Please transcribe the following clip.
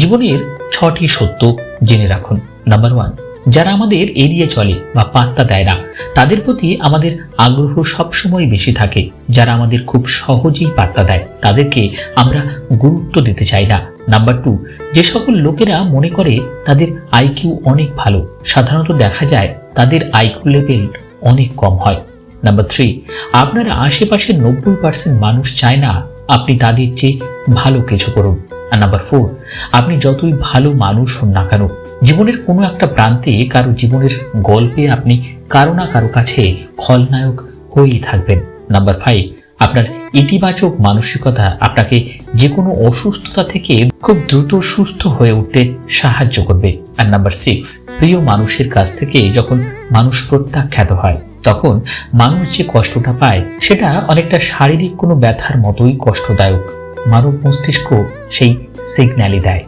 জীবনের 6টি সত্য জেনে রাখুন। নাম্বার 1, যারা আমাদের এড়িয়ে চলে বা পাত্তা দেয় না তাদের প্রতি আমাদের আগ্রহ সবসময় বেশি থাকে। যারা আমাদের খুব সহজেই পাত্তা দেয় তাদেরকে আমরা গুরুত্ব দিতে চাই না। নাম্বার 2, যে সকল লোকেরা মনে করে তাদের আইকিউ অনেক ভালো, সাধারণত দেখা যায় তাদের আইকিউ লেভেল অনেক কম হয়। নাম্বার 3, আপনার আশেপাশের 90% মানুষ চায় না আপনি তাদের চেয়ে ভালো কিছু করুন। আর নাম্বার 4, আপনি যতই ভালো মানুষ হন না কেন, জীবনের কোনো একটা প্রান্তে কারো জীবনের গল্পে আপনি কারো না কারো কাছে খলনায়ক হয়েই থাকবেন। নাম্বার 5, আপনার ইতিবাচক মানসিকতা আপনাকে যে কোনো অসুস্থতা থেকে খুব দ্রুত সুস্থ হয়ে উঠতে সাহায্য করবে। আর নাম্বার 6, প্রিয় মানুষের কাছ থেকে যখন মানুষ প্রত্যাখ্যাত হয় তখন মানুষ যে কষ্টটা পায় সেটা অনেকটা শারীরিক কোনো ব্যথার মতোই কষ্টদায়ক। মানব মস্তিষ্ক সেই সিগন্যালই দেয়।